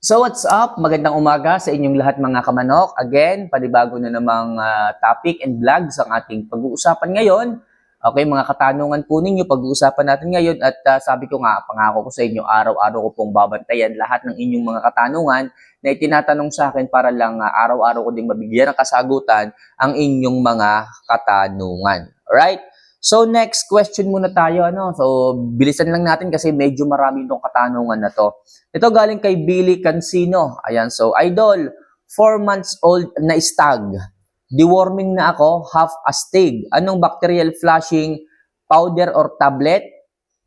So what's up? Magandang umaga sa inyong lahat mga kamanok. Again, panibago na namang topic and vlogs ang ating pag-uusapan ngayon. Okay, mga katanungan po ninyo, pag-uusapan natin ngayon at sabi ko nga, pangako ko sa inyo, araw-araw ko pong babantayan lahat ng inyong mga katanungan na itinatanong sa akin para lang araw-araw ko ding mabigyan ng kasagutan ang inyong mga katanungan. Alright? So next question muna tayo. So bilisan lang natin kasi medyo marami itong katanungan na to. Ito galing kay Billy Cancino. Ayan, so idol, 4 months old na stag. Deworming na ako, half a stig. Anong bacterial flushing powder or tablet?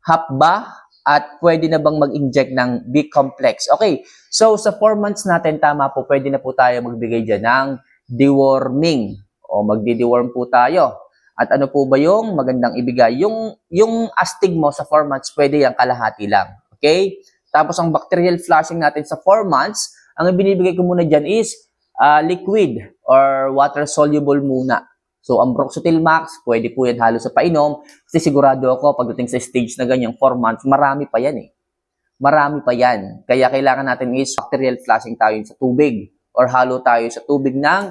Half ba? At pwede na bang mag-inject ng B-complex? Okay, so sa 4 months natin, tama po, pwede na po tayo magbigay dyan ng deworming. O magdi-deworm po tayo. At ano po ba yung magandang ibigay? Yung astig mo sa 4 months, pwede yung kalahati lang. Okay? Tapos ang bacterial flushing natin sa 4 months, ang ibinibigay ko muna dyan is liquid or water-soluble muna. So ang Broxotil Max, pwede po yan halos sa painom. Kasi sigurado ako, pagdating sa stage na ganyan, 4 months, marami pa yan eh. Marami pa yan. Kaya kailangan natin is bacterial flushing tayo sa tubig or halo tayo sa tubig ng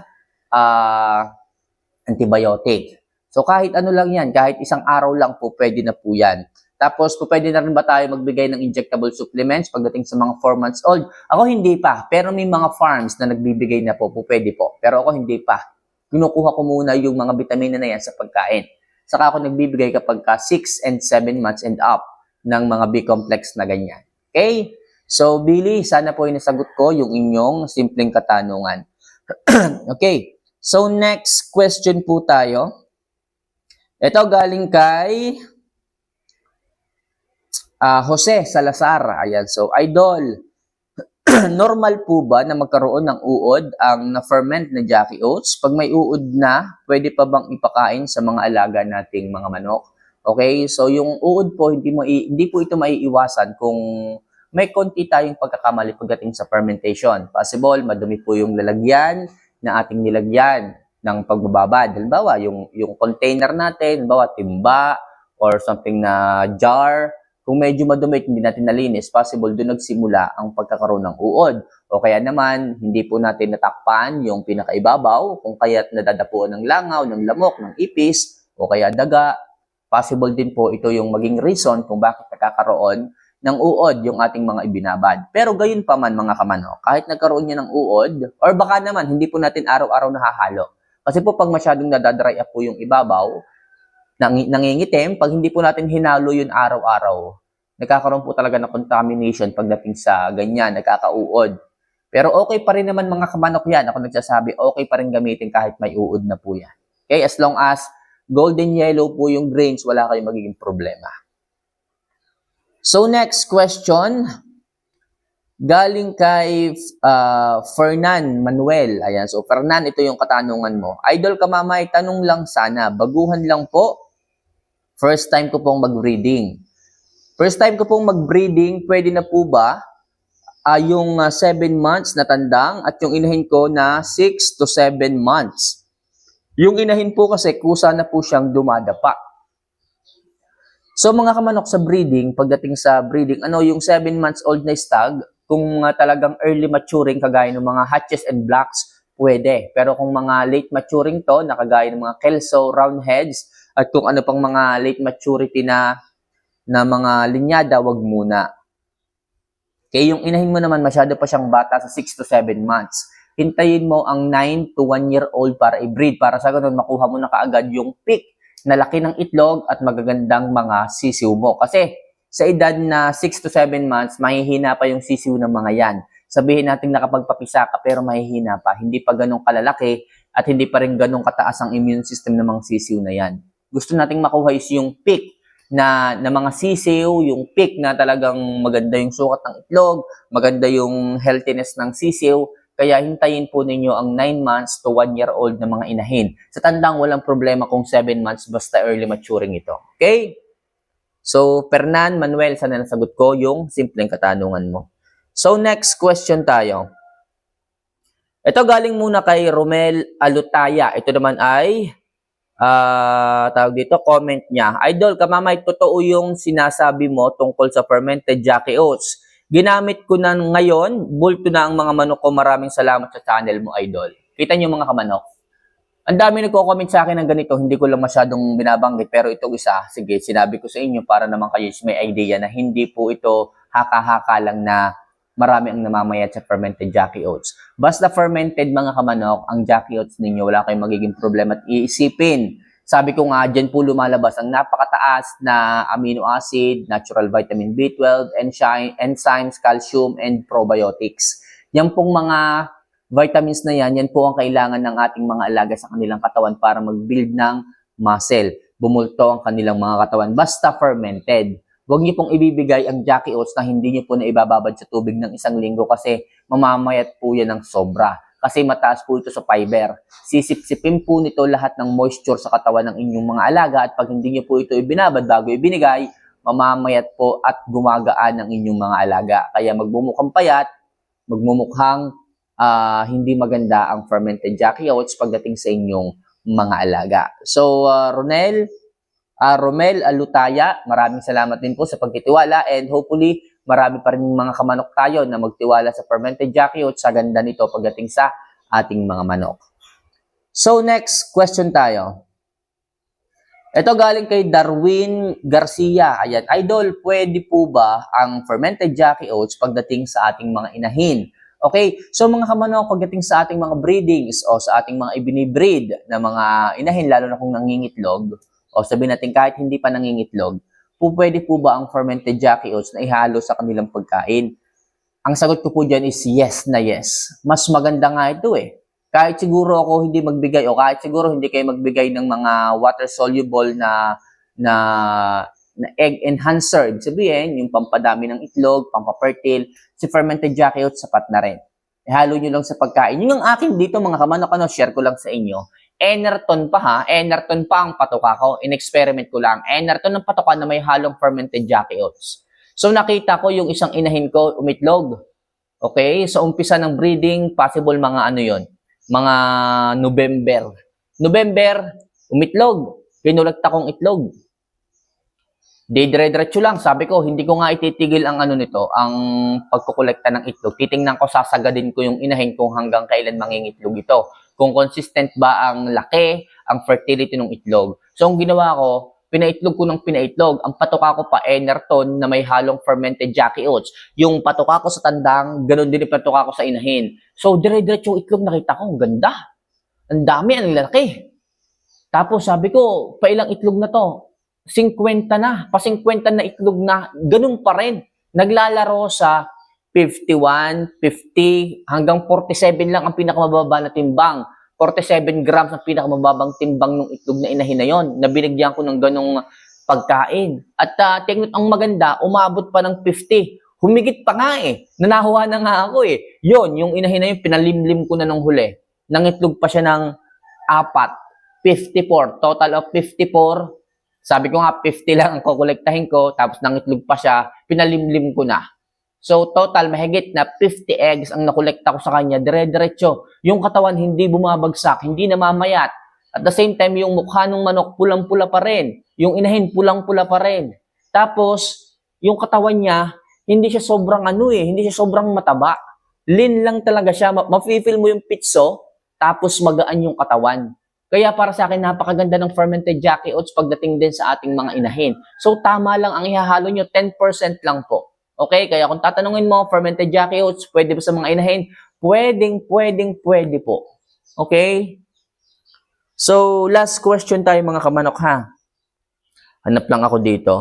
antibiotic. So kahit ano lang yan, kahit isang araw lang po, pwede na po yan. Tapos, pwede na rin ba tayo magbigay ng injectable supplements pagdating sa mga 4 months old? Ako hindi pa, pero may mga farms na nagbibigay na po, pwede po. Pero ako hindi pa. Kinukuha ko muna yung mga vitamina na yan sa pagkain. Saka ako nagbibigay kapag 6 and 7 months and up ng mga B-complex na ganyan. Okay? So, Billy, sana po yung nasagot ko yung inyong simpleng katanungan. Okay. So, next question po tayo. Ito galing kay Jose Salazar. Ayan. So, idol, normal po ba na magkaroon ng uod ang na-ferment na Jackie Oats? Pag may uod na, pwede pa bang ipakain sa mga alaga nating mga manok? Okay? So, yung uod po, hindi po ito maiiwasan kung may konti tayong pagkakamali pagdating sa fermentation. Possible, madumi po yung lalagyan na ating nilagyan ng pagbababad. Halimbawa, yung container natin, halimbawa, timba or something na jar, kung medyo madumi, hindi natin nalinis, possible doon nagsimula ang pagkakaroon ng uod. O kaya naman, hindi po natin natakpan yung pinakaibabaw, kung kaya't nadadapuan ng langaw, ng lamok, ng ipis, o kaya daga. Possible din po ito yung maging reason kung bakit nakakaroon ng uod yung ating mga ibinabad. Pero gayon pa man mga kamanok, kahit nagkaroon niya ng uod, or baka naman hindi po natin araw-araw nahahalo. Kasi po pag masyadong nadadry up po yung ibabaw, nangingitim, pag hindi po natin hinalo yun araw-araw, nagkakaroon po talaga ng contamination pagdating sa ganyan, nagkakauod. Pero okay pa rin naman mga kamanok yan. Ako nagsasabi, okay pa rin gamitin kahit may uod na po yan. Okay, as long as golden yellow po yung grains, wala kayong magiging problema. So next question, galing kay Fernan Manuel. Ayan, so Fernan, ito yung katanungan mo. Idol Kamamay, tanong lang sana, baguhan lang po. First time ko pong mag-breeding. First time ko pong mag-breeding, pwede na po ba yung 7 months na tandang at yung inahin ko na 6 to 7 months? Yung inahin po kasi kusa na po siyang dumadapa. So mga kamanok sa breeding, pagdating sa breeding, yung 7 months old na stag, kung talagang early maturing kagaya ng mga hatches and blacks, pwede. Pero kung mga late maturing to, nakagaya ng mga kelso, roundheads, at kung ano pang mga late maturity na mga linyada, wag muna. Kaya yung inahin mo naman, masyado pa siyang bata sa 6 to 7 months. Hintayin mo ang 9 to 1 year old para i-breed. Para sa ganun, makuha mo na kaagad yung peak na laki ng itlog at magagandang mga sisiw mo. Kasi sa edad na 6 to 7 months, mahihina pa yung sisiw ng mga yan. Sabihin natin nakapagpapisa ka pero mahihina pa. Hindi pa ganun kalalaki at hindi pa rin ganun kataas ang immune system ng mga sisiw na yan. Gusto nating makuha is yung peak na mga sisiw, yung peak na talagang maganda yung sukat ng itlog, maganda yung healthiness ng sisiw. Kaya hintayin po ninyo ang 9 months to 1 year old na mga inahin. Sa tandang walang problema kung 7 months basta early maturing ito. Okay? So, Fernan Manuel, sana nasagot ko yung simpleng katanungan mo. So, next question tayo. Ito galing muna kay Romel Alutaya. Ito naman ay tawag dito, comment niya. Idol, Kamamay, totoo yung sinasabi mo tungkol sa fermented Jackie Oats. Ginamit ko na ngayon, bulto na ang mga manok ko. Maraming salamat sa channel mo, Idol. Kita niyo mga kamanok? Ang dami nagko-comment sa akin ng ganito, hindi ko lang masyadong binabanggit, pero itong isa, sige, sinabi ko sa inyo para naman kayo may idea na hindi po ito haka-haka lang na marami ang namamayat sa fermented Jackie Oats. Basta fermented mga kamanok, ang Jackie Oats ninyo, wala kayong magiging problema at iisipin. Sabi ko nga, dyan po lumalabas ang napakataas na amino acid, natural vitamin B12, enzymes, calcium, and probiotics. Yan pong mga vitamins na yan po ang kailangan ng ating mga alaga sa kanilang katawan para mag-build ng muscle. Bumulto ang kanilang mga katawan. Basta fermented. Huwag niyo pong ibibigay ang Jackie Oats na hindi niyo po na ibababad sa tubig ng 1 linggo kasi mamamayat po yan ng sobra. Kasi mataas po ito sa fiber. Sisip-sipin po nito lahat ng moisture sa katawan ng inyong mga alaga at pag hindi niyo po ito ibinabad bago ibinigay, mamamayat po at gumagaan ang inyong mga alaga. Kaya magmumukhang payat, magmumukhang hindi maganda ang fermented Jackie Oats pagdating sa inyong mga alaga. So, Romel Alutaya, maraming salamat din po sa pagtitiwala and hopefully marami pa rin mga kamanok tayo na magtiwala sa fermented Jackie Oats sa ganda nito pagdating sa ating mga manok. So next question tayo. Ito galing kay Darwin Garcia. Ayan, Idol, pwede po ba ang fermented Jackie Oats pagdating sa ating mga inahin? Okay, so mga kamanok, pagdating sa ating mga breedings o sa ating mga ibinibreed na mga inahin, lalo na kung nangingitlog, o sabihin natin kahit hindi pa nangingitlog, pwede po ba ang fermented Jackie Oats na ihalo sa kanilang pagkain? Ang sagot ko po dyan is yes na yes. Mas maganda nga ito eh. Kahit siguro ako hindi magbigay o kahit siguro hindi kayo magbigay ng mga water-soluble na egg enhancer. Ibig sabihin, yung pampadami ng itlog, pampafertile, si fermented Jackie Oats sapat na rin. Ihalo nyo lang sa pagkain. Yung akin dito mga kamanok, share ko lang sa inyo. Enerton pa ha, Enerton pa ang patoka ko. In-experiment ko lang. Enerton ng patoka na may halong fermented Jackie Oats. So nakita ko yung isang inahin ko umitlog. Okay, so umpisa ng breeding, possible mga ano yon, mga November, umitlog. Pinulagta kong itlog. Dire-diretso lang. Sabi ko, hindi ko nga ititigil ang ano nito, ang pagkukolekta ng itlog. Titingnan ko, sasagadin ko yung inahin kung hanggang kailan mangingitlog ito. Kung consistent ba ang laki, ang fertility ng itlog. So, ang ginawa ko, pinaitlog ko ng pinaitlog. Ang patoka ko pa, Enerton, na may halong fermented Jackie Oats. Yung patoka ko sa tandang, ganun din yung patoka ko sa inahin. So, dire-diretso yung itlog, nakita ko, ang ganda. Ang dami, ang laki. Tapos, sabi ko, pailang itlog na to? 50 na. Pa-50 na itlog na. Ganun pa rin. Naglalaro sa 51, 50, hanggang 47 lang ang pinakamababa na timbang. 47 grams ang pinakamababang timbang ng itlog na inahin na yon, na binigyan ko ng ganong pagkain. At tingnan ang maganda, umabot pa ng 50. Humigit pa nga eh. Nanahuha na nga ako eh. Yon, yung inahin na yun, pinalimlim ko na nung huli. Nangitlog pa siya ng 4. 54. Total of 54. Sabi ko nga, 50 lang ang kukolektahin ko. Tapos nangitlog pa siya, pinalimlim ko na. So, total, mahigit na 50 eggs ang nakolekta ko sa kanya. Dire-diretso. Yung katawan hindi bumabagsak, hindi namamayat. At the same time, yung mukha ng manok pulang-pula pa rin. Yung inahin pulang-pula pa rin. Tapos, yung katawan niya, hindi siya sobrang hindi siya sobrang mataba. Lean lang talaga siya. Ma-feel mo yung pitso, tapos magaan yung katawan. Kaya para sa akin, napakaganda ng fermented Jackie Oats pagdating din sa ating mga inahin. So, tama lang ang ihahalo nyo, 10% lang po. Okay, kaya kung tatanungin mo, fermented Jackie Oats, pwede ba sa mga inahin? Pwede po. Okay? So, last question tayo mga kamanok ha. Hanap lang ako dito.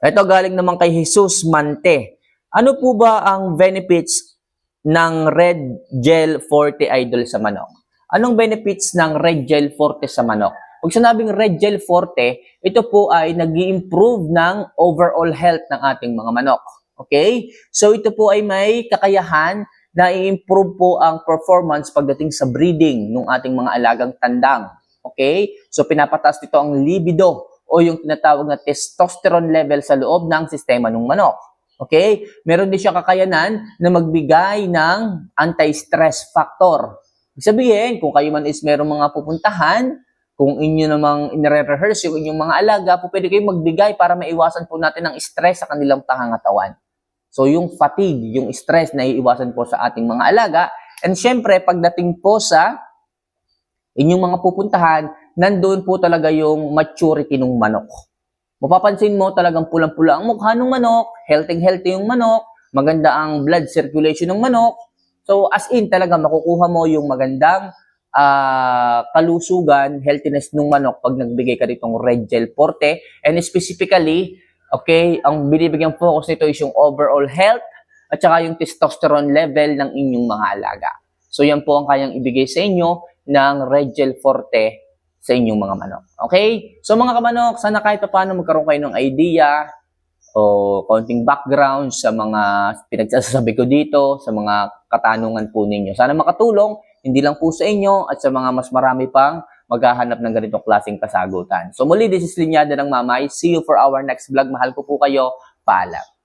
Ito galing naman kay Jesus Mante. Ano po ba ang benefits ng Red Gel Forte Idol sa manok? Anong benefits ng Red Gel Forte sa manok? Pag sinabing Red Gel Forte, ito po ay nag-i-improve ng overall health ng ating mga manok. Okay? So ito po ay may kakayahan na i-improve po ang performance pagdating sa breeding ng ating mga alagang tandang. Okay? So pinapataas dito ang libido o yung tinatawag na testosterone level sa loob ng sistema ng manok. Okay? Meron din siya kakayanan na magbigay ng anti-stress factor. Ibig sabihin, kung kayo man is merong mga pupuntahan, kung inyo namang inire-rehearse yung inyong mga alaga, po pwede kayong magbigay para maiwasan po natin ang stress sa kanilang pangangatawan. So yung fatigue, yung stress na iiwasan po sa ating mga alaga. And syempre, pagdating po sa inyong mga pupuntahan, nandoon po talaga yung maturity ng manok. Mapapansin mo talagang pulang-pula ang mukha ng manok, healthy yung manok, maganda ang blood circulation ng manok. So as in talaga makukuha mo yung magandang kalusugan, healthiness ng manok pag nagbigay ka ditong Red Gel Forte. And specifically, okay, ang binibigyang focus nito is yung overall health at saka yung testosterone level ng inyong mga alaga. So yan po ang kayang ibigay sa inyo ng Red Gel Forte sa inyong mga manok. Okay? So mga kamanok, sana kahit paano magkaroon kayo ng idea o konting background sa mga pinagsasabi ko dito, sa mga katanungan po ninyo. Sana makatulong, hindi lang po sa inyo at sa mga mas marami pang maghahanap ng ganitong klaseng kasagutan. So muli, this is Linyada ng Mamay. See you for our next vlog. Mahal ko po kayo. Paalam.